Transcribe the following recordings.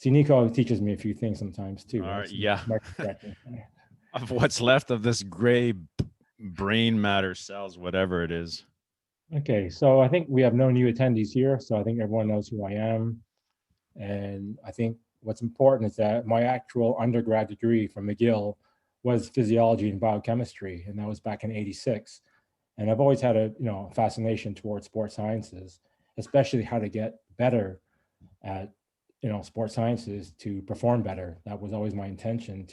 See, Nico teaches me a few things sometimes too. All Right? right, yeah. Market correcting. Of what's left of this gray brain matter cells, whatever it is. Okay, so I think we have no new attendees here, so I think everyone knows who I am. And I think what's important is that my actual undergrad degree from McGill was physiology and biochemistry, and that was back in '86. And I've always had a fascination towards sports sciences, especially how to get better at sports sciences to perform better. That was always my intention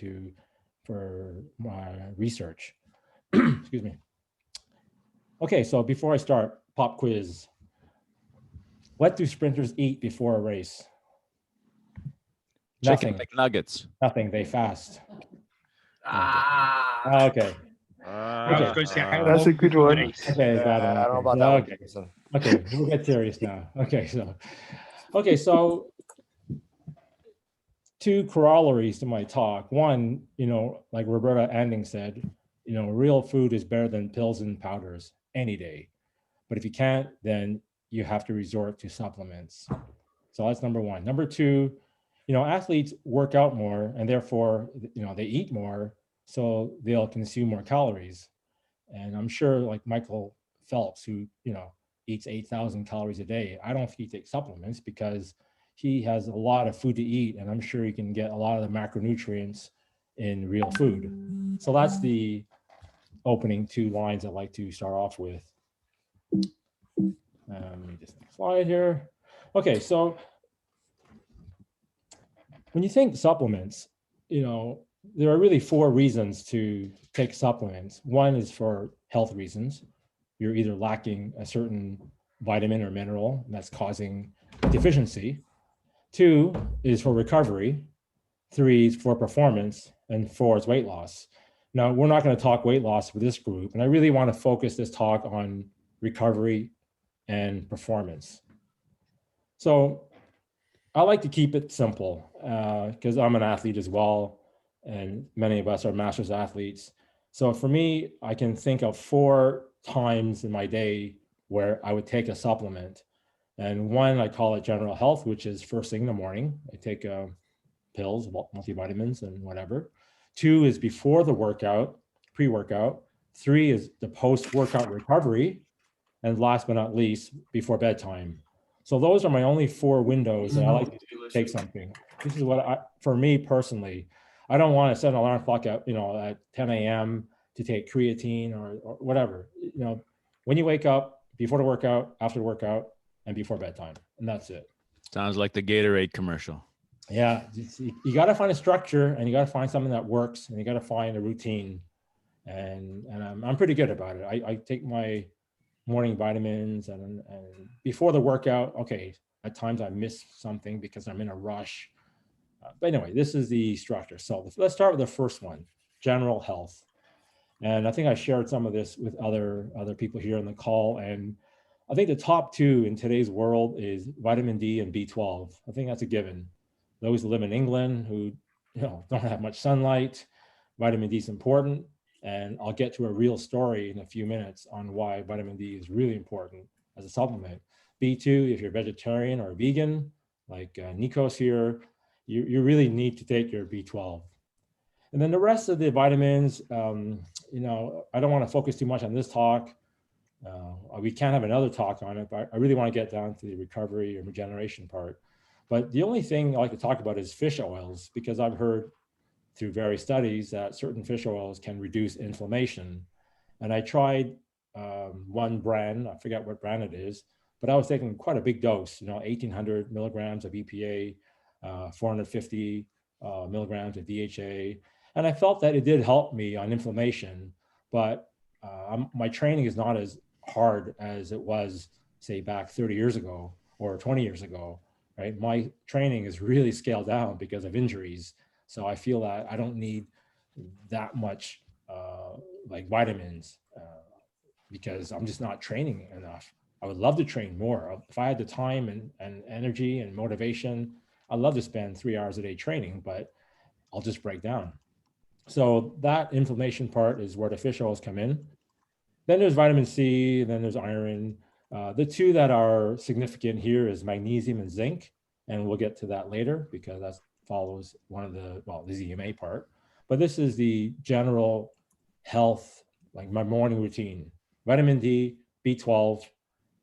for my research. Excuse me. Okay, so before I start, pop quiz. What do sprinters eat before a race? Chicken Nothing. McNuggets. Nothing. They fast. Ah, Okay. I was going to say, how That's a long good before one. the race? Okay, got I it. don't know about Okay. that one, Okay. Jason. Okay, we'll get serious now. So two corollaries to my talk. One, like Roberta Anding said, real food is better than pills and powders any day. But if you can't, then you have to resort to supplements. So that's number one. Number two, athletes work out more and therefore, they eat more, so they'll consume more calories. And I'm sure like Michael Phelps, who, eats 8,000 calories a day, I don't think he takes supplements because he has a lot of food to eat. And I'm sure he can get a lot of the macronutrients in real food. So that's the opening two lines I'd like to start off with. Let me just slide here. Okay, so when you think supplements, there are really four reasons to take supplements. One is for health reasons. You're either lacking a certain vitamin or mineral that's causing deficiency. Two is for recovery. Three is for performance. And four is weight loss. Now, we're not going to talk weight loss for this group, and I really want to focus this talk on recovery and performance. So I like to keep it simple because I'm an athlete as well, and many of us are masters athletes. So for me, I can think of 4 times in my day where I would take a supplement. And one, I call it general health, which is first thing in the morning. I take pills, multivitamins and whatever. 2 is before the workout, pre-workout. 3 is the post-workout recovery. And last but not least, before bedtime. So those are my only 4 windows that I like to take something. This is what for me personally, I don't want to set an alarm clock at 10 a.m. to take creatine or whatever. When you wake up, before the workout, after the workout, and before bedtime, and that's it. Sounds like the Gatorade commercial. Yeah, you got to find a structure, and you got to find something that works, and you got to find a routine. And I'm pretty good about it. I take my morning vitamins and before the workout. Okay, at times I miss something because I'm in a rush. But anyway, this is the structure. So let's start with the first one, general health. And I think I shared some of this with other people here on the call. And I think the top 2 in today's world is vitamin D and B12. I think that's a given. Those who live in England who don't have much sunlight, vitamin D is important. And I'll get to a real story in a few minutes on why vitamin D is really important as a supplement. B2, if you're vegetarian or vegan, like Nikos here, you really need to take your B12. And then the rest of the vitamins, I don't want to focus too much on this talk. We can have another talk on it, but I really want to get down to the recovery and regeneration part. But the only thing I like to talk about is fish oils, because I've heard through various studies that certain fish oils can reduce inflammation. And I tried one brand, I forget what brand it is, but I was taking quite a big dose, 1,800 milligrams of EPA, 450 milligrams of DHA. And I felt that it did help me on inflammation, but my training is not as hard as it was, say, back 30 years ago or 20 years ago, right? My training is really scaled down because of injuries. So I feel that I don't need that much like vitamins because I'm just not training enough. I would love to train more. If I had the time and energy and motivation, I'd love to spend 3 hours a day training, but I'll just break down. So that inflammation part is where the fish oils come in. Then there's vitamin C, then there's iron. The 2 that are significant here is magnesium and zinc. and we'll get to that later because that follows one of the, well, the ZMA part. But this is the general health, like my morning routine: vitamin D, B12,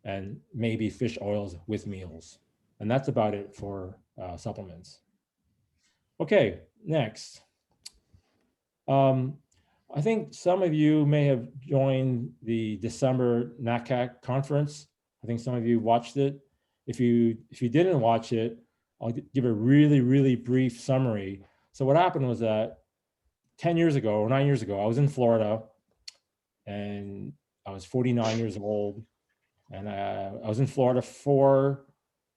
and maybe fish oils with meals. And that's about it for supplements. Okay, next. I think some of you may have joined the December NACAC conference. I think some of you watched it. If you didn't watch it, I'll give a really, really brief summary. So what happened was that 10 years ago or 9 years ago, I was in Florida and I was 49 years old. And I was in Florida for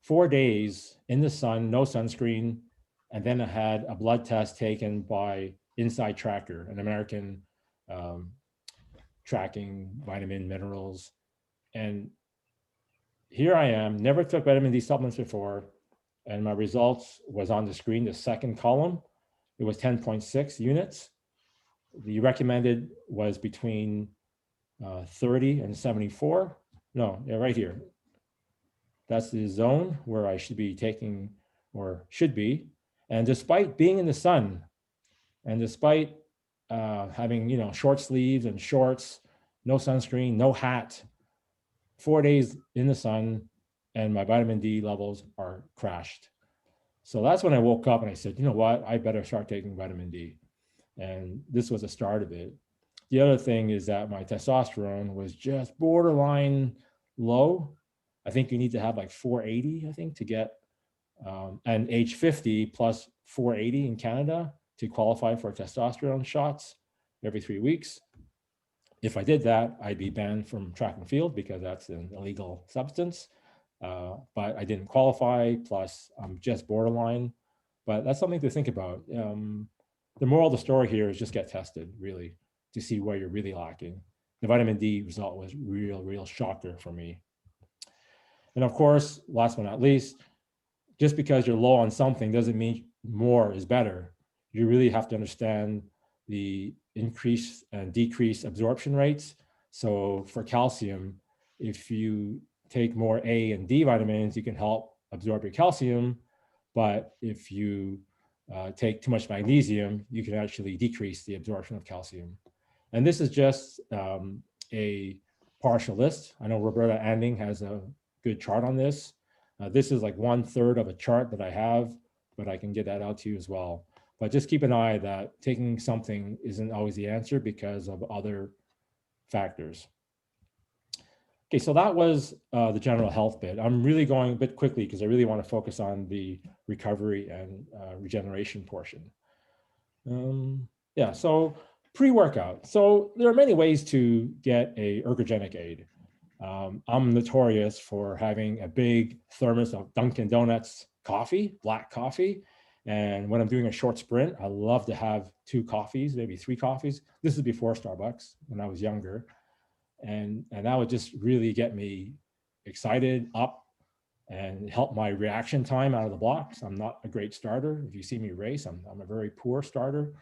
4 days in the sun, no sunscreen. And then I had a blood test taken by Inside Tracker, an American tracking vitamin, minerals. And here I am, never took vitamin D supplements before. And my results was on the screen, the second column. It was 10.6 units. The recommended was between 30 and 74. No, yeah, right here. That's the zone where I should be taking, or should be. And despite being in the sun, and despite having, you know, short sleeves and shorts, no sunscreen, no hat, 4 days in the sun, and my vitamin D levels are crashed. So that's when I woke up and I said, you know what, I better start taking vitamin D. And this was the start of it. The other thing is that my testosterone was just borderline low. I think you need to have like 480, I think, to get, and age 50 plus 480 in Canada to qualify for testosterone shots every 3 weeks. If I did that, I'd be banned from track and field because that's an illegal substance. But I didn't qualify, plus I'm just borderline. But that's something to think about. The moral of the story here is just get tested, really, to see where you're really lacking. The vitamin D result was real shocker for me. And of course, last but not least, just because you're low on something doesn't mean more is better. You really have to understand the increase and decrease absorption rates. So for calcium, if you take more A and D vitamins, you can help absorb your calcium. But if you take too much magnesium, you can actually decrease the absorption of calcium. And this is just a partial list. I know Roberta Anding has a good chart on this. This is like 1/3 of a chart that I have, but I can get that out to you as well. But just keep an eye that taking something isn't always the answer because of other factors. Okay, so that was the general health bit. I'm really going a bit quickly because I really want to focus on the recovery and regeneration portion. Yeah, so pre-workout. So there are many ways to get a ergogenic aid. I'm notorious for having a big thermos of Dunkin' Donuts coffee, black coffee. And when I'm doing a short sprint, I love to have 2 coffees, maybe 3 coffees. This is before Starbucks when I was younger. And that would just really get me excited, up, and help my reaction time out of the blocks. I'm not a great starter. If you see me race, I'm a very poor starter.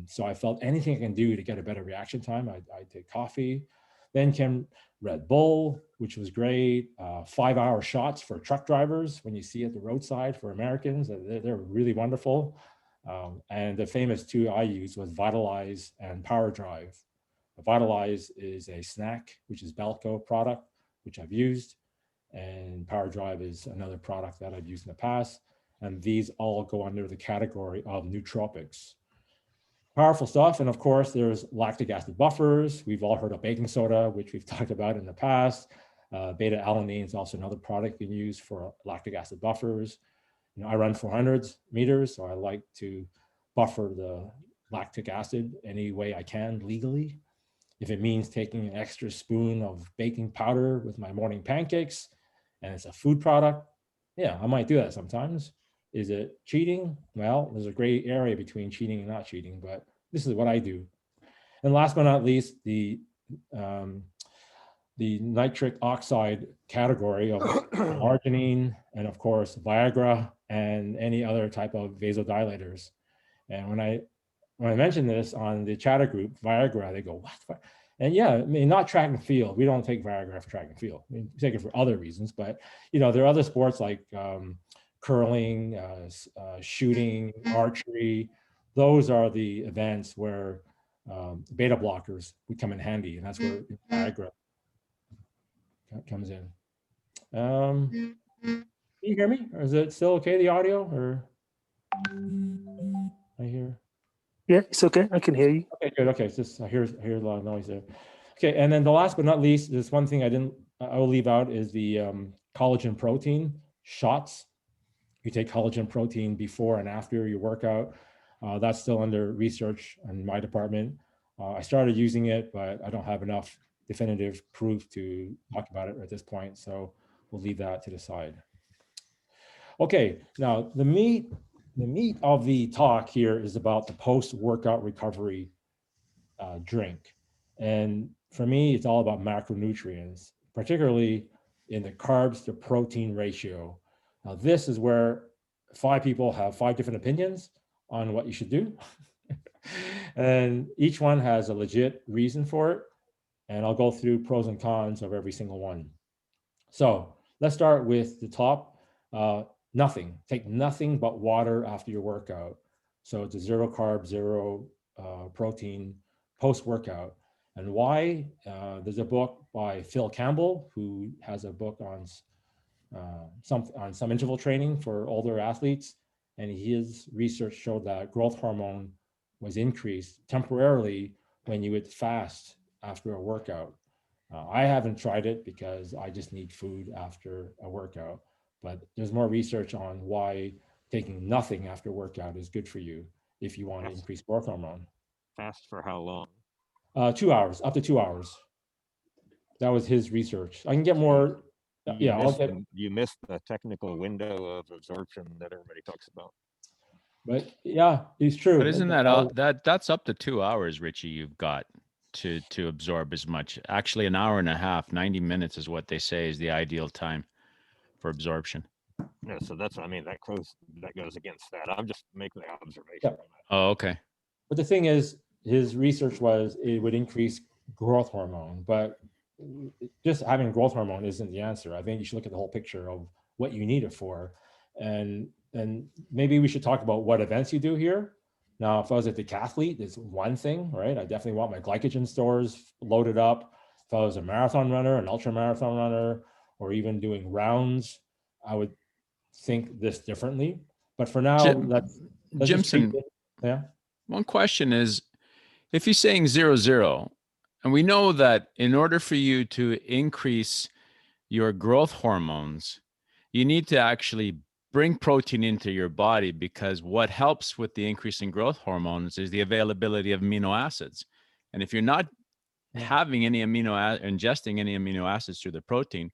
So I felt anything I can do to get a better reaction time, I'd take coffee. Then came Red Bull, which was great. 5-hour shots for truck drivers when you see at the roadside for Americans. They're really wonderful. And the famous 2 I used was Vitalize and Power Drive. Vitalize is a snack, which is Belco product, which I've used. And Power Drive is another product that I've used in the past. And these all go under the category of nootropics. Powerful stuff. And of course, there's lactic acid buffers. We've all heard of baking soda, which we've talked about in the past. Beta alanine is also another product you can use for lactic acid buffers. You know, I run 400 meters, so I like to buffer the lactic acid any way I can legally. If it means taking an extra spoon of baking powder with my morning pancakes and it's a food product, yeah, I might do that sometimes. Is it cheating? Well, there's a gray area between cheating and not cheating, but this is what I do. And last but not least, the nitric oxide category of arginine and of course Viagra and any other type of vasodilators. And when I mention this on the chatter group, Viagra, they go, what? And yeah, I mean, not track and field. We don't take Viagra for track and field. We take it for other reasons, but you know, there are other sports like curling, shooting, archery. Those are the events where beta blockers would come in handy, and that's where Viagra comes in. Can you hear me, or is it still okay, the audio, or I hear? Yeah, it's okay. I can hear you. Okay, good. Okay, it's just I hear a lot of noise there. Okay, and then the last but not least, there's one thing I will leave out is the collagen protein shots. You take collagen protein before and after your workout. That's still under research in my department. I started using it, but I don't have enough definitive proof to talk about it at this point. So we'll leave that to the side. Okay, now the meat of the talk here is about the post-workout recovery drink. And for me, it's all about macronutrients, particularly in the carbs to protein ratio. Now, this is where 5 people have 5 different opinions on what you should do. And each one has a legit reason for it. And I'll go through pros and cons of every single one. So let's start with the top. Nothing. Take nothing but water after your workout. So it's a 0 carb, 0 protein post-workout. And why? There's a book by Phil Campbell, who has a book on some interval training for older athletes. And his research showed that growth hormone was increased temporarily when you would fast after a workout. I haven't tried it because I just need food after a workout, but there's more research on why taking nothing after workout is good for you if you want to increase growth hormone. Fast for how long? 2 hours, up to 2 hours. That was his research. I can get more. You missed the technical window of absorption that everybody talks about. But yeah, it's true. But isn't that's up to 2 hours, Richie, you've got to absorb as much. Actually, an hour and a half, 90 minutes is what they say is the ideal time for absorption. Yeah, so that's, I mean, that goes against that. I'm just making the observation. Yeah. Oh, okay. But the thing is, his research was it would increase growth hormone, but just having growth hormone isn't the answer. I think you should look at the whole picture of what you need it for. And maybe we should talk about what events you do here. Now, if I was a decathlete, it's one thing, right? I definitely want my glycogen stores loaded up. If I was a marathon runner, an ultra marathon runner, or even doing rounds, I would think this differently. But for now, let's Jimson, yeah. One question is, if you're saying 0-0, and we know that in order for you to increase your growth hormones, you need to actually bring protein into your body, because what helps with the increase in growth hormones is the availability of amino acids. And if you're not having any ingesting any amino acids through the protein,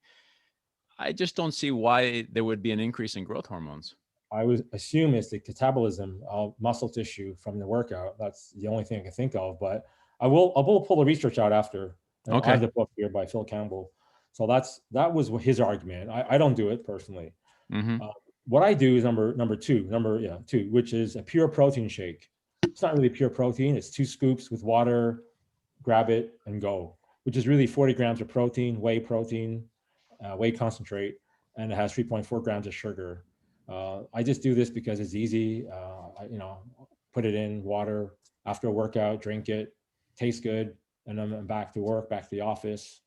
I just don't see why there would be an increase in growth hormones. I would assume it's the catabolism of muscle tissue from the workout. That's the only thing I can think of, but I will pull the research out after. Okay. I have the book here by Phil Campbell. So that was his argument. I don't do it personally. Mm-hmm. What I do is number two, which is a pure protein shake. It's not really pure protein. It's 2 scoops with water, grab it and go, which is really 40 grams of protein, whey concentrate, and it has 3.4 grams of sugar. I just do this because it's easy. Put it in water after a workout, drink it, tastes good, and then I'm back to work, back to the office.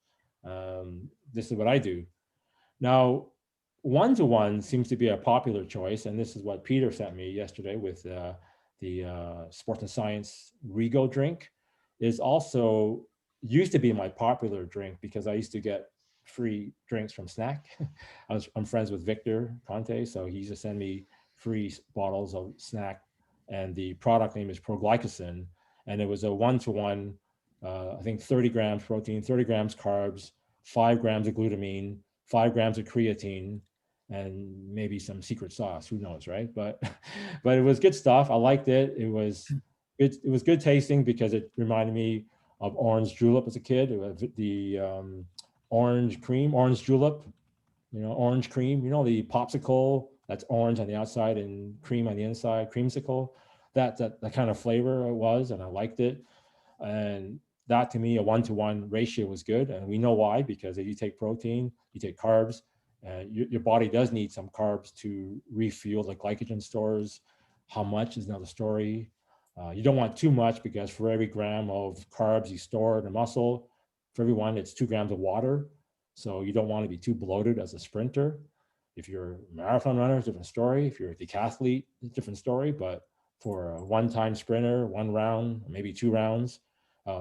This is what I do. Now, 1-to-1 seems to be a popular choice, and this is what Peter sent me yesterday with the Sports and Science Rego drink. Is also used to be my popular drink because I used to get free drinks from Snack. I'm friends with Victor Conte, so he used to send me free bottles of Snack, and the product name is Proglycin, and it was a 1-to-1. I think 30 grams protein, 30 grams carbs, 5 grams of glutamine, 5 grams of creatine, and maybe some secret sauce. Who knows, right? But it was good stuff. I liked it. It was good tasting because it reminded me of orange julep as a kid. It was the orange julep, orange cream, the popsicle that's orange on the outside and cream on the inside, creamsicle. That kind of flavor it was, and I liked it. And that, to me, a 1-to-1 ratio was good. And we know why, because if you take protein, you take carbs, Your body does need some carbs to refuel the glycogen stores. How much is another story. You don't want too much, because for every gram of carbs you store in the muscle, for every one, it's 2 grams of water. So you don't want to be too bloated as a sprinter. If you're a marathon runner, it's a different story. If you're a decathlete, it's a different story. But for a one-time sprinter, 1 round, maybe 2 rounds,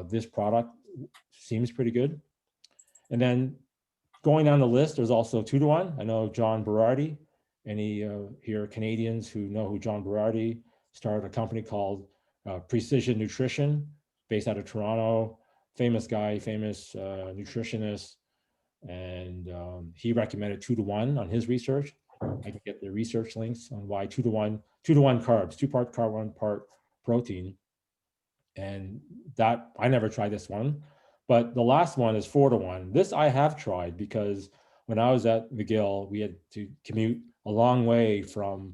this product seems pretty good. And then going down the list, there's also 2-to-1. I know John Berardi. Any here Canadians who know who John Berardi started a company called Precision Nutrition, based out of Toronto. Famous guy, famous nutritionist, and he recommended 2-to-1 on his research. I can get the research links on why 2-to-1 carbs, 2-part carb, 1-part protein. And that, I never tried this one, but the last one is 4-to-1. This I have tried, because when I was at McGill, we had to commute a long way from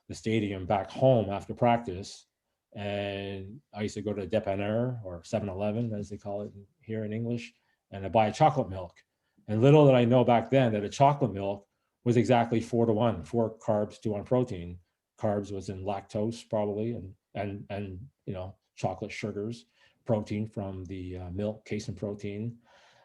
the stadium back home after practice. And I used to go to Dépanneur, or 7-Eleven, as they call it here in English, and I buy a chocolate milk. And little did I know back then that a chocolate milk was exactly 4-to-1, 4 carbs to 1 protein. Carbs was in lactose probably, and chocolate sugars, protein from the milk, casein protein.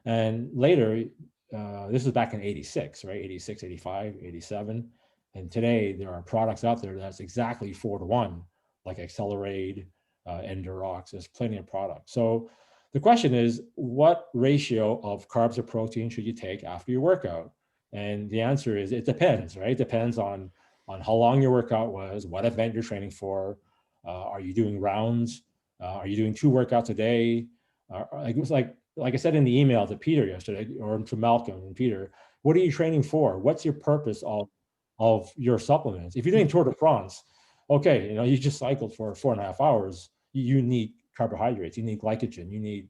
And later, this was back in 86, right? 86, 85, 87. And today there are products out there that's exactly 4-to-1, like Accelerate, Endurox. There's plenty of products. So the question is, what ratio of carbs or protein should you take after your workout? And the answer is, it depends, right? It depends on how long your workout was, what event you're training for. Are you doing rounds? Are you doing 2 workouts a day? It was like I said in the email to Peter yesterday, or to Malcolm and Peter, what are you training for? What's your purpose of your supplements? If you're doing Tour de France, okay, you just cycled for 4.5 hours. You need carbohydrates, you need glycogen, you need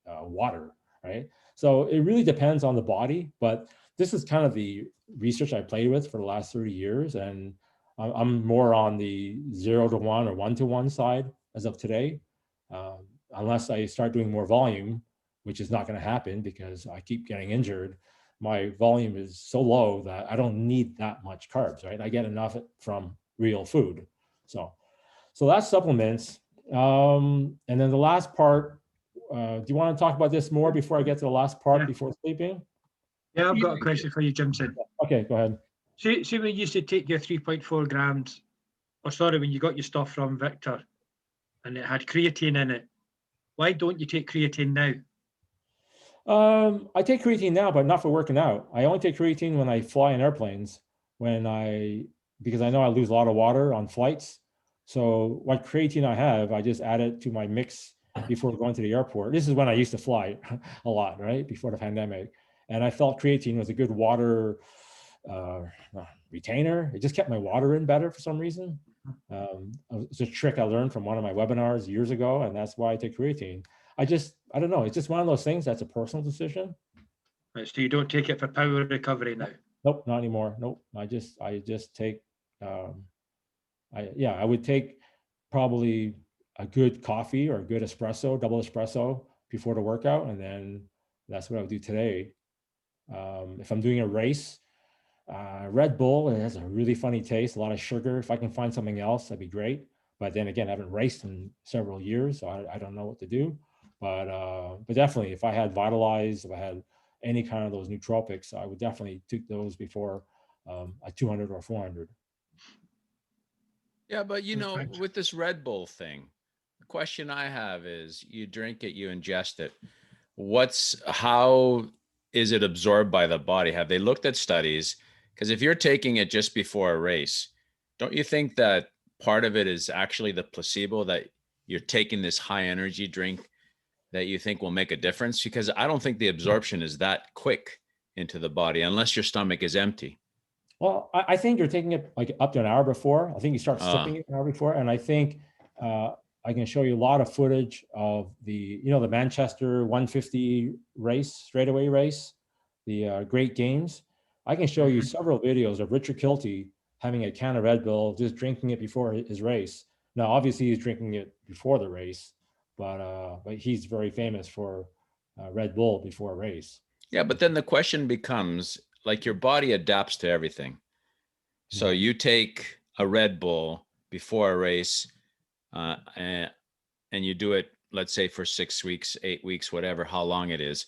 water, right? So it really depends on the body, but this is kind of the research I played with for the last 30 years. And I'm more on the 0-to-1 or 1-to-1 side as of today, unless I start doing more volume, which is not going to happen because I keep getting injured. My volume is so low that I don't need that much carbs, right? I get enough from real food. So that's supplements. And then the last part, do you want to talk about this more before I get to the last part, before sleeping? Yeah, I've got a question for you, Jimson. Okay, go ahead. See when you used to take your 3.4 grams, or sorry, when you got your stuff from Victor and it had creatine in it, why don't you take creatine now? I take creatine now, but not for working out. I only take creatine when I fly in airplanes, because I know I lose a lot of water on flights. So what creatine I have, I just add it to my mix before going to the airport. This is when I used to fly a lot, right? Before the pandemic. And I felt creatine was a good water retainer. It just kept my water in better for some reason. It's a trick I learned from one of my webinars years ago, and that's why I take creatine. I don't know. It's just one of those things that's a personal decision. Right, so you don't take it for power recovery now? Nope, not anymore. Nope. I just take, I would take probably a good coffee or a good espresso, double espresso before the workout. And then that's what I would do today. If I'm doing a race, Red Bull, it has a really funny taste, a lot of sugar. If I can find something else, that'd be great. But then again, I haven't raced in several years, so I don't know what to do. But definitely, if I had Vitalize, if I had any kind of those nootropics, I would definitely take those before a 200 or 400. Yeah, but with this Red Bull thing, the question I have is, you drink it, you ingest it. How is it absorbed by the body? Have they looked at studies? Because if you're taking it just before a race, don't you think that part of it is actually the placebo, that you're taking this high energy drink that you think will make a difference? Because I don't think the absorption is that quick into the body unless your stomach is empty. Well, I think you're taking it like up to an hour before. I think you start sipping it an hour before. And I think I can show you a lot of footage of the Manchester 150 race, straightaway race, the Great Games. I can show you several videos of Richard Kilty having a can of Red Bull, just drinking it before his race. Now, obviously, he's drinking it before the race, but he's very famous for Red Bull before a race. Yeah, but then the question becomes, like your body adapts to everything. So you take a Red Bull before a race, and you do it, let's say for 6 weeks, 8 weeks, whatever, how long it is.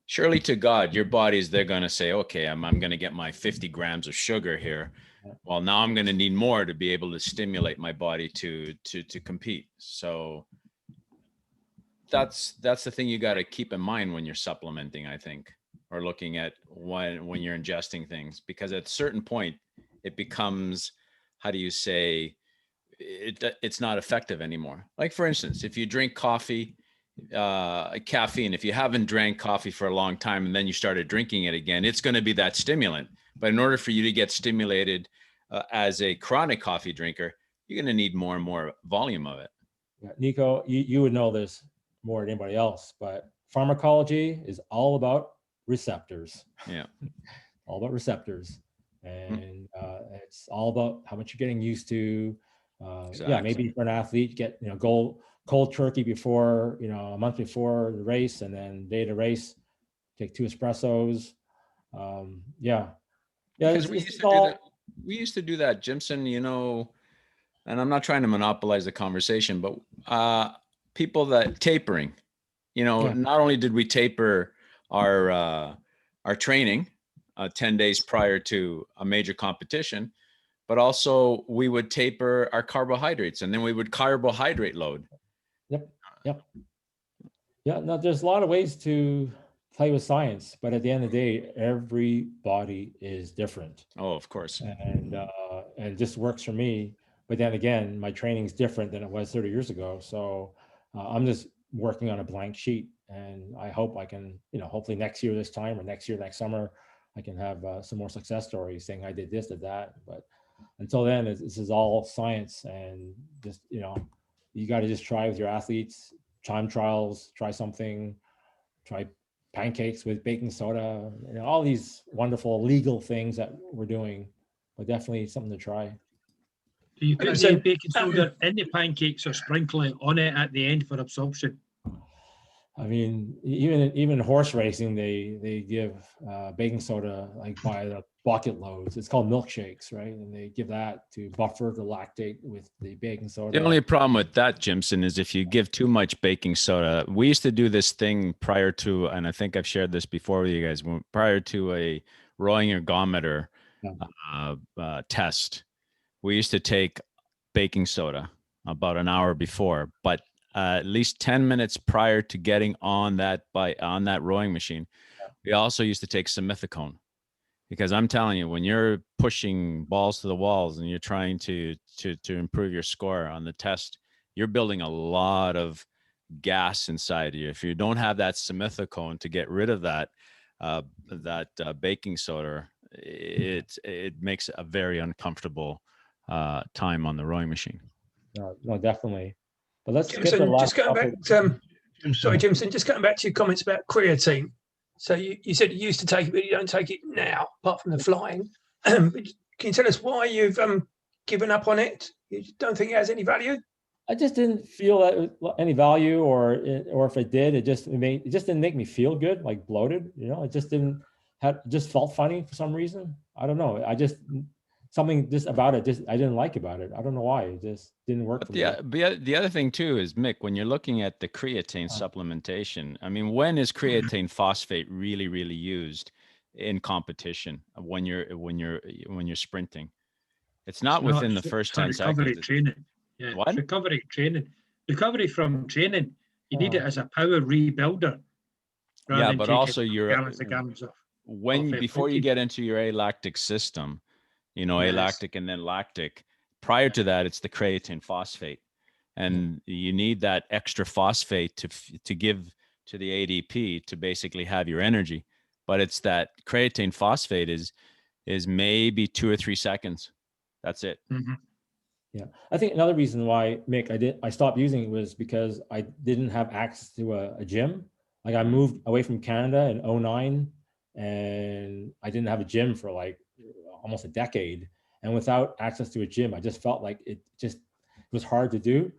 Surely to God, your body's, they're going to say, okay, I'm going to get my 50 grams of sugar here. Well, now I'm going to need more to be able to stimulate my body to compete. So that's the thing you got to keep in mind when you're supplementing, I think, or looking at when you're ingesting things, because at a certain point it becomes, how do you say, it's not effective anymore. Like for instance, if you drink coffee, caffeine, if you haven't drank coffee for a long time and then you started drinking it again, it's going to be that stimulant. But in order for you to get stimulated as a chronic coffee drinker, you're going to need more and more volume of it. Yeah, Nico, you would know this more than anybody else, but pharmacology is all about receptors. Yeah. All about receptors. And it's all about how much you're getting used to. Exactly. Yeah, maybe for an athlete, get, go cold turkey before, a month before the race, and then day of the race, take 2 espressos. Yeah. Because we used to do that, Jimson, and I'm not trying to monopolize the conversation, but people that tapering, not only did we taper our training 10 days prior to a major competition, but also we would taper our carbohydrates, and then we would carbohydrate load. Yep. Yeah, no, there's a lot of ways to play with science, but at the end of the day, every body is different. Oh, of course. And this works for me. But then again, my training is different than it was 30 years ago. So I'm just working on a blank sheet, and I hope I can, hopefully next year, this time, or next year, next summer, I can have some more success stories saying I did this, did that. But until then, this is all science, and just, you got to just try with your athletes, time trials, try something, try pancakes with baking soda, all these wonderful legal things that we're doing, but definitely something to try. Do you put the baking soda in the pancakes or sprinkle it on it at the end for absorption? I mean, even horse racing, they give baking soda like by the bucket loads. It's called milkshakes, right? And they give that to buffer the lactate with the baking soda. The only problem with that, Jimson, is if you give too much baking soda. We used to do this thing prior to, and I think I've shared this before with you guys, prior to a rowing ergometer test. We used to take baking soda about an hour before, but at least 10 minutes prior to getting on that rowing machine, we also used to take simethicone, because I'm telling you, when you're pushing balls to the walls and you're trying to improve your score on the test, you're building a lot of gas inside you. If you don't have that simethicone to get rid of that baking soda, it makes a very uncomfortable time on the rowing machine. No, definitely. But let's Jimson, just going back. Sorry, Jimson, just going back to your comments about creatine. So you said you used to take it, but you don't take it now, apart from the flying. Can you tell us why you've given up on it? You don't think it has any value? I just didn't feel any value, or if it did, it just didn't make me feel good, like bloated. It just just felt funny for some reason. I don't know. Something just about it, I didn't like about it. I don't know why. It just didn't work for me. Yeah, but the other thing too is, Mick, when you're looking at the creatine supplementation, I mean, when is creatine phosphate really, really used in competition? When you're sprinting, it's not within the first 10 seconds. Training. Yeah, what? Recovery training. Recovery from training. You need it as a power rebuilder. Yeah, but also gallons before you get into your alactic system, alactic and then lactic. Prior to that, it's the creatine phosphate, and you need that extra phosphate to give to the ADP to basically have your energy. But it's that creatine phosphate is maybe 2 or 3 seconds. That's it. Mm-hmm. Yeah, I think another reason why, Mick, I stopped using it was because I didn't have access to a gym. Like, I moved away from Canada in 2009, and I didn't have a gym for like almost a decade. And without access to a gym, I just felt like it was hard to do.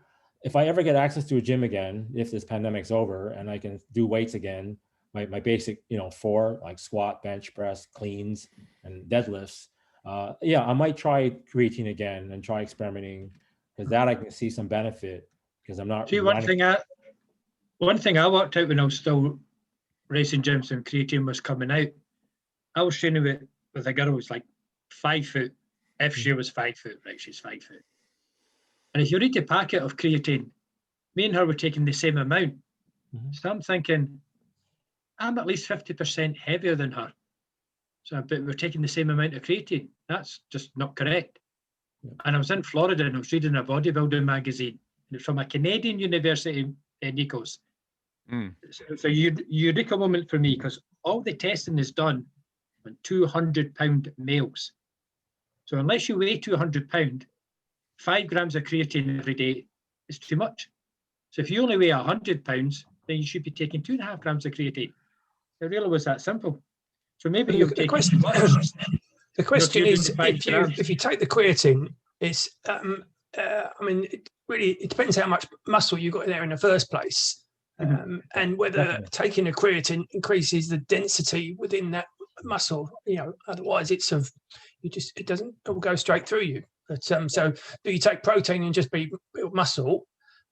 If I ever get access to a gym again, if this pandemic's over and I can do weights again, my basic, 4, like squat, bench press, cleans, and deadlifts, yeah, I might try creatine again and try experimenting, because that I can see some benefit, because I'm not. See, one thing I worked out when I was still racing gyms and creatine was coming out. I was training with a girl who was like 5 foot. If she was 5 foot, right? She's 5 foot. And if you read the packet of creatine, me and her were taking the same amount. So I'm thinking, I'm at least 50% heavier than her. So, but we're taking the same amount of creatine. That's just not correct. And I was in Florida and I was reading a bodybuilding magazine. And it's from a Canadian university, Nikos. So eureka moment for me, because all the testing is done on 200-pound males. So unless you weigh 200 pounds, 5 grams of creatine every day is too much. So if you only weigh 100 pounds, then you should be taking 2.5 grams of creatine. It really was that simple. So maybe you're taking too much. The question is, grams. if you take the creatine, it's I mean, it depends how much muscle you got there in the first place, and whether taking a creatine increases the density within that muscle. Otherwise it will go straight through you. But so do you take protein and just build muscle,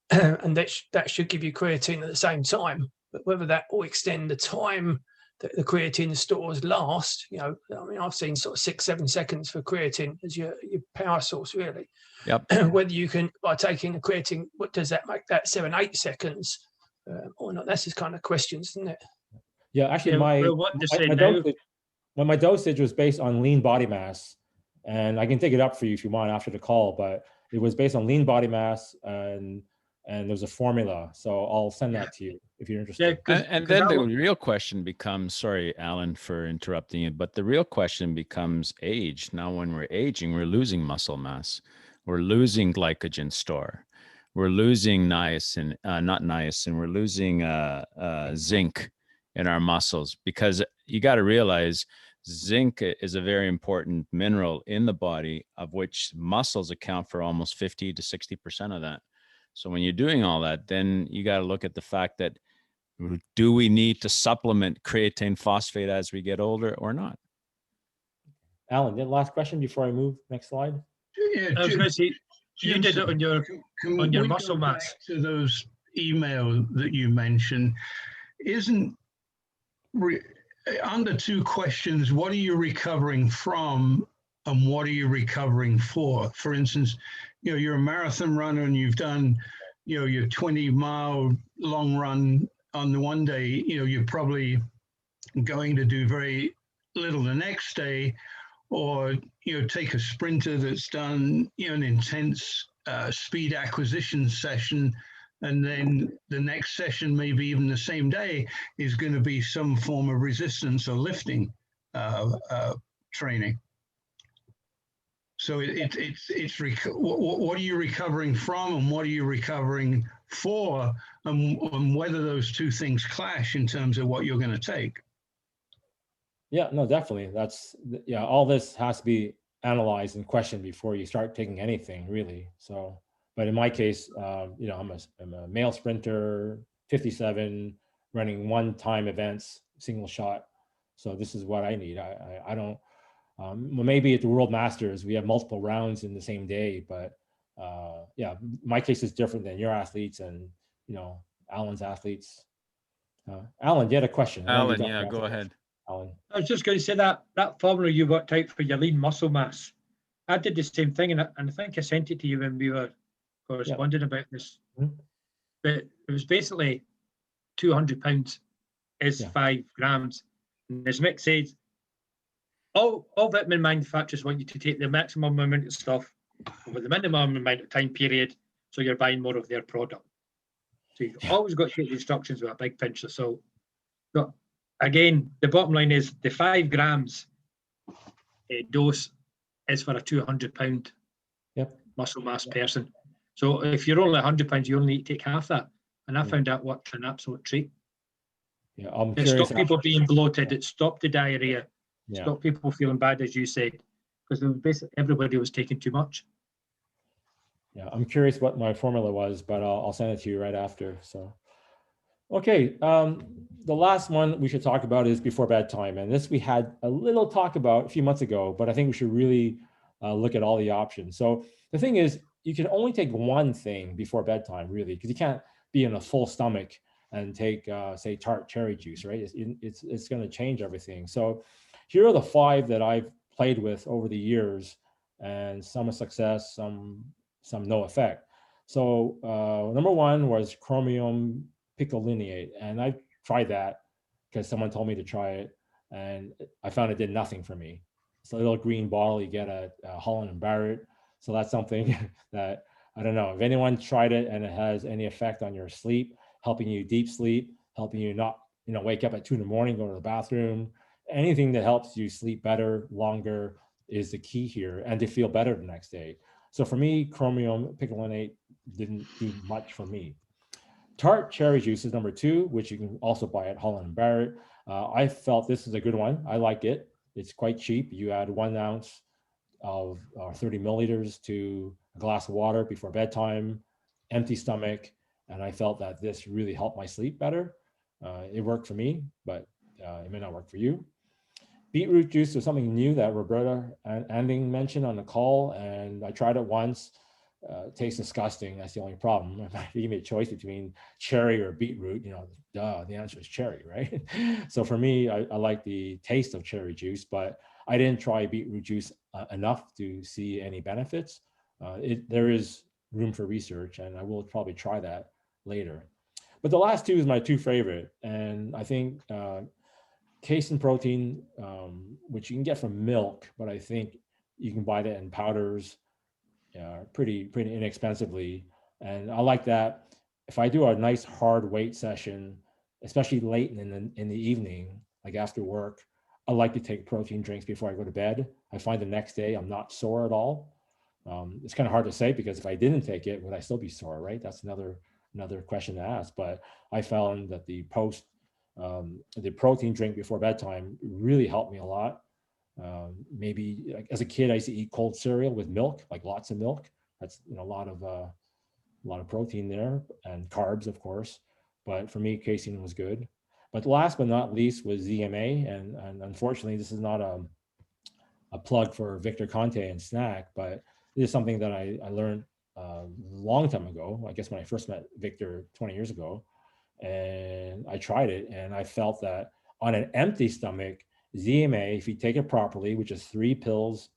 and that should give you creatine at the same time. But whether that will extend the time that the creatine stores last, I've seen sort of 6-7 seconds for creatine as your power source, really. Yep. Whether you can, by taking the creatine, what does that make that 7-8 seconds or not? That's just kind of questions, isn't it? Yeah, actually, my dosage was based on lean body mass, and I can take it up for you if you want after the call, but it was based on lean body mass, and there's a formula. So I'll send that to you if you're interested. Yeah, and then the real question becomes, sorry, Alan, for interrupting you, but the real question becomes age. Now, when we're aging, we're losing muscle mass. We're losing glycogen store. We're losing niacin, not niacin, we're losing zinc in our muscles, because you got to realize zinc is a very important mineral in the body, of which muscles account for almost 50 to 60% of that. So when you're doing all that, then you got to look at the fact that, do we need to supplement creatine phosphate as we get older or not? Alan, the last question before I move. Next slide. Yeah, I was going to say, you did it on your muscle mass. To those emails that you mentioned, under 2 questions, what are you recovering from and what are you recovering for? For instance, you're a marathon runner and you've done, your 20-mile long run on the one day, you're probably going to do very little the next day, or, take a sprinter that's done, an intense speed acquisition session, and then the next session, maybe even the same day, is going to be some form of resistance or lifting training. So what are you recovering from and what are you recovering for, and whether those 2 things clash in terms of what you're going to take. Yeah, no, definitely. All this has to be analyzed and questioned before you start taking anything, really. So, but in my case, I'm a male sprinter, 57, running 1-time events, single shot. So this is what I need. I don't. Maybe at the World Masters we have multiple rounds in the same day, but my case is different than your athletes and Alan's athletes. Alan, you had a question. Alan, yeah, go ahead. Alan. I was just going to say that formula you worked out for your lean muscle mass, I did the same thing, and I think I sent it to you when we were corresponding about this. But it was basically 200 pounds is 5 grams. And as Mick said, all vitamin manufacturers want you to take the maximum amount of stuff over the minimum amount of time period, so you're buying more of their product. So you've always got to take the instructions with a big pinch of salt. But again, the bottom line is the 5 grams dose is for a 200-pound muscle mass person. So if you're only 100 pounds, you only need to take half that. And I found that worked an absolute treat. Yeah, I'm it curious. Stopped people being bloated. It stopped the diarrhea. Stopped people feeling bad, as you said, because basically everybody was taking too much. Yeah, I'm curious what my formula was, but I'll send it to you right after. So, Okay, the last one we should talk about is before bedtime. And this we had a little talk about a few months ago, but I think we should really look at all the options. So the thing is, you can only take one thing before bedtime, really, because you can't be in a full stomach and take, say, tart cherry juice, right? It's going to change everything. So here are the 5 that I've played with over the years, and some a success, some no effect. So number 1 was chromium picolinate, and I tried that because someone told me to try it, and I found it did nothing for me. It's a little green bottle you get at Holland and Barrett. So that's something that I don't know if anyone tried it and it has any effect on your sleep, helping you deep sleep, helping you not wake up at 2 in the morning, go to the bathroom. Anything that helps you sleep better, longer is the key here, and to feel better the next day. So for me, chromium picolinate didn't do much for me. Tart cherry juice is number 2, which you can also buy at Holland and Barrett. I felt this is a good one. I like it. It's quite cheap. You add 1 ounce of 30 milliliters to a glass of water before bedtime, empty stomach, and I felt that this really helped my sleep better. It worked for me, but it may not work for you. Beetroot juice was something new that Roberta Anding mentioned on the call, and I tried it once. It tastes disgusting. That's the only problem. If you give me a choice between cherry or beetroot, the answer is cherry, right? So for me, I like the taste of cherry juice, but I didn't try beetroot juice enough to see any benefits. There is room for research, and I will probably try that later. But the last 2 is my 2 favorite, and I think casein protein, which you can get from milk, but I think you can buy that in powders pretty inexpensively. And I like that. If I do a nice hard weight session, especially late in the evening, like after work, I like to take protein drinks before I go to bed. I find the next day I'm not sore at all. It's kind of hard to say, because if I didn't take it, would I still be sore, right? That's another question to ask. But I found that the protein drink before bedtime really helped me a lot. Maybe like as a kid, I used to eat cold cereal with milk, like lots of milk. That's a lot of protein there, and carbs, of course. But for me, casein was good. But last but not least was ZMA, and unfortunately, this is not a plug for Victor Conte and Snack, but this is something that I learned a long time ago. I guess when I first met Victor 20 years ago, and I tried it, and I felt that on an empty stomach, ZMA, if you take it properly, which is 3 pills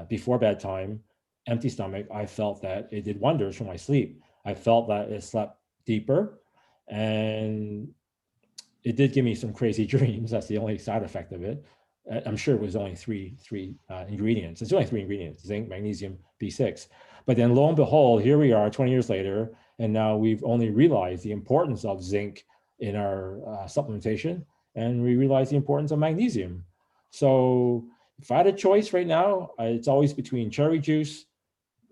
before bedtime, empty stomach, I felt that it did wonders for my sleep. I felt that it slept deeper, and it did give me some crazy dreams. That's the only side effect of it. I'm sure it was only three ingredients. It's only 3 ingredients: zinc, magnesium, B6. But then lo and behold, here we are 20 years later, and now we've only realized the importance of zinc in our supplementation, and we realize the importance of magnesium. So if I had a choice right now, it's always between cherry juice,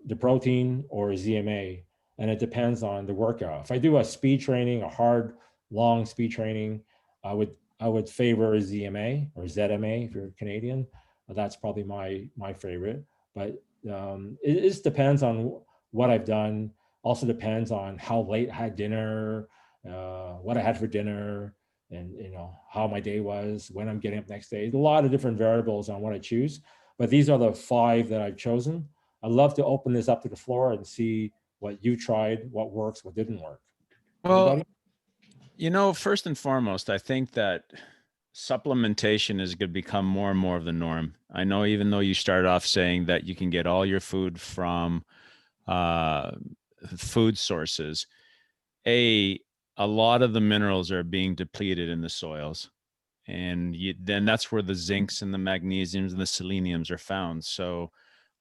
the protein, or ZMA, and it depends on the workout. If I do a speed training, a hard, long speed training, I would favor ZMA or ZMA if you're Canadian. That's probably my favorite. But it just depends on what I've done. Also depends on how late I had dinner, what I had for dinner, and how my day was, when I'm getting up next day. A lot of different variables on what I choose. But these are the 5 that I've chosen. I'd love to open this up to the floor and see what you tried, what works, what didn't work. Well, first and foremost, I think that supplementation is going to become more and more of the norm. I know, even though you started off saying that you can get all your food from food sources, a lot of the minerals are being depleted in the soils. And then that's where the zincs and the magnesiums and the seleniums are found. So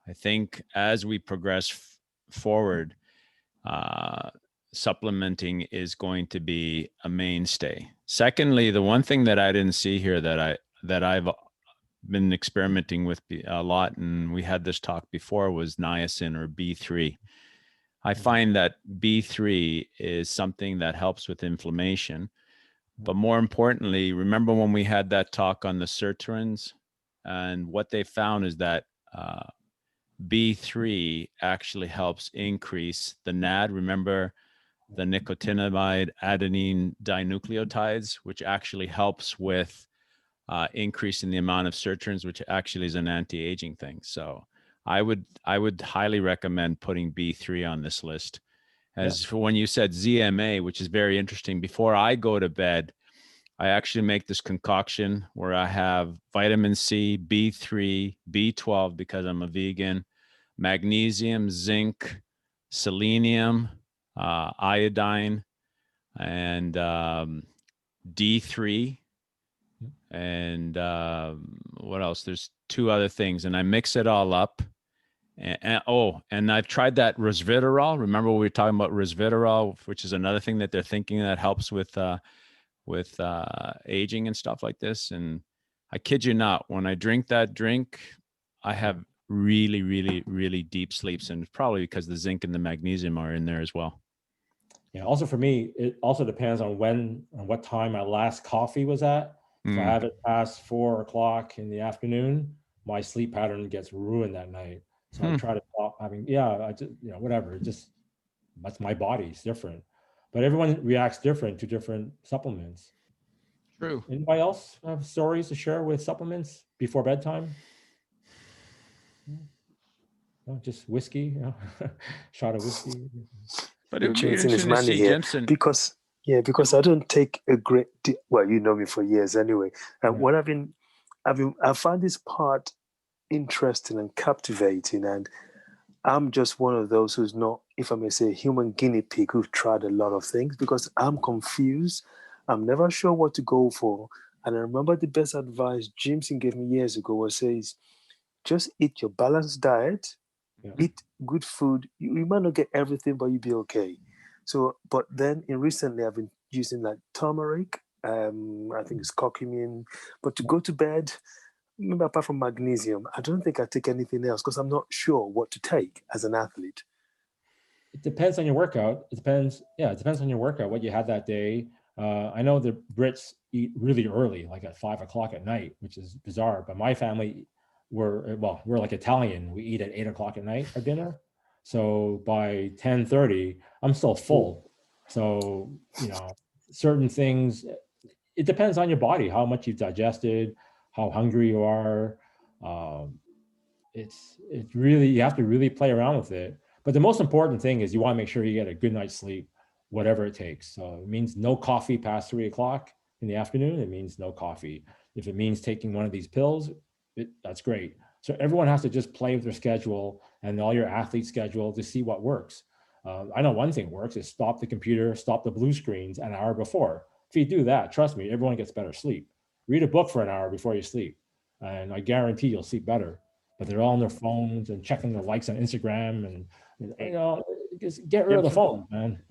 I think as we progress forward, supplementing is going to be a mainstay. Secondly, the one thing that I didn't see here that I've been experimenting with a lot, and we had this talk before, was niacin or B3. I find that B3 is something that helps with inflammation. But more importantly, remember when we had that talk on the sirtuins, and what they found is that B3 actually helps increase the NAD. Remember the nicotinamide adenine dinucleotides, which actually helps with increasing the amount of sirtuins, which actually is an anti-aging thing. So I would highly recommend putting B3 on this list. As for when you said ZMA, which is very interesting, before I go to bed, I actually make this concoction where I have vitamin C, B3, B12, because I'm a vegan, magnesium, zinc, selenium, iodine, and D3. And what else? There's 2 other things, and I mix it all up. And I've tried that resveratrol. Remember we were talking about resveratrol, which is another thing that they're thinking that helps with aging and stuff like this. And I kid you not, when I drink that drink, I have really, really, really deep sleeps, and it's probably because the zinc and the magnesium are in there as well. Yeah. Also for me, it also depends on what time my last coffee was at. If I have it past 4 o'clock in the afternoon, my sleep pattern gets ruined that night. So I try to stop having, I just, whatever. It just, that's my body. It's different. But everyone reacts different to different supplements. True. Anybody else have stories to share with supplements before bedtime? No, just whiskey, shot of whiskey. But it would be Chasing his interesting to money see, here, Jensen. because I don't take a great deal. Well, you know me for years anyway. What I found this part interesting and captivating, and I'm just one of those who's not, if I may say, a human guinea pig who've tried a lot of things, because I'm confused. I'm never sure what to go for. And I remember the best advice Jimson gave me years ago was, says, just eat your balanced diet, eat good food. You might not get everything, but you'll be okay. So, but then recently I've been using like turmeric, I think it's curcumin, but to go to bed, maybe apart from magnesium, I don't think I take anything else because I'm not sure what to take as an athlete. It depends on your workout. It depends on your workout, what you had that day. I know the Brits eat really early, like at 5 o'clock at night, which is bizarre. But my family, we're like Italian. We eat at 8 o'clock at night, our dinner. So by 10:30, I'm still full. So, certain things, it depends on your body, how much you've digested, how hungry you are. It's really, you have to really play around with it. But the most important thing is you want to make sure you get a good night's sleep, whatever it takes. So it means no coffee past 3 o'clock in the afternoon. It means no coffee. If it means taking one of these pills, that's great. So everyone has to just play with their schedule and all your athlete schedule to see what works. I know one thing works is stop the computer, stop the blue screens an hour before. If you do that, trust me, everyone gets better sleep. Read a book for an hour before you sleep, and I guarantee you'll sleep better. But they're all on their phones and checking their likes on Instagram, and just get rid of the phone, man.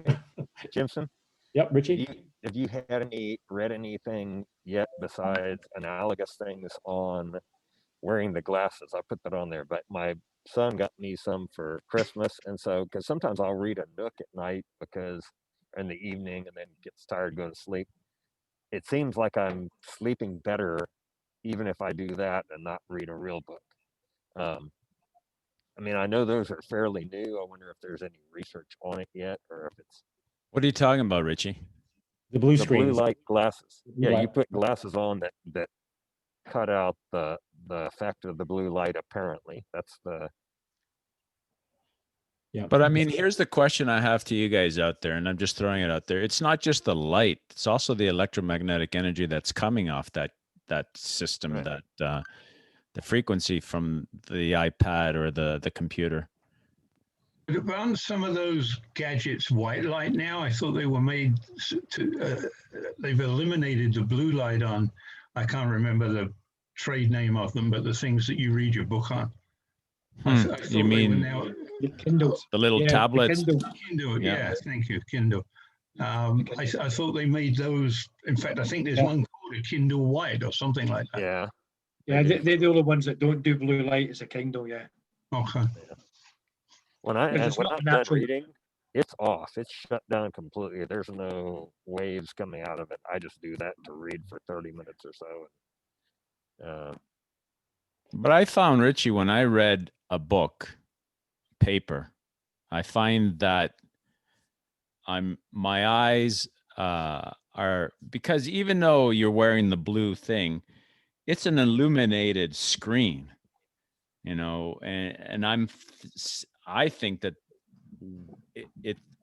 Jimson? Yep, Richie? Have you read anything yet besides analogous things on wearing the glasses? I put that on there, but my son got me some for Christmas. And so, because sometimes I'll read a book at night in the evening, and then gets tired, go to sleep. It seems like I'm sleeping better even if I do that and not read a real book. I know those are fairly new. I wonder if there's any research on it yet, or if it's. What are you talking about, Richie? The blue blue light glasses. Blue You light. put glasses on that cut out the effect of the blue light. Apparently, that's the. Yeah. But here's the question I have to you guys out there, and I'm just throwing it out there. It's not just the light; it's also the electromagnetic energy that's coming off that system, right. That the frequency from the iPad or the computer. But aren't some of those gadgets white light now? I thought they were made to. They've eliminated the blue light on. I can't remember the trade name of them, but the things that you read your book on. I you mean the Kindles? The little tablets. Kindle, yeah. Thank you, Kindle. I thought they made those. In fact, I think there's one called a Kindle White or something like that. Yeah. Yeah, they're the only ones that don't do blue light. It's a Kindle, yeah. Okay. Yeah. When I'm done reading, it's off. It's shut down completely. There's no waves coming out of it. I just do that to read for 30 minutes or so. But I found, Richie, when I read a book, paper, I find that my eyes are, because even though you're wearing the blue thing, it's an illuminated screen, you know, and I think that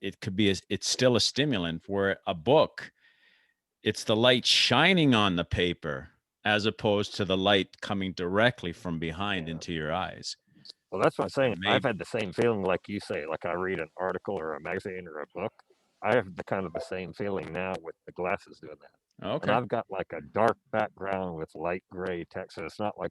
it could be it's still a stimulant. Where a book, it's the light shining on the paper as opposed to the light coming directly from behind into your eyes. Well, that's what I'm saying. Maybe. I've had the same feeling like you say, like I read an article or a magazine or a book. I have the kind of the same feeling now with the glasses doing that. And Okay. I've got like a dark background with light gray text. So it's not like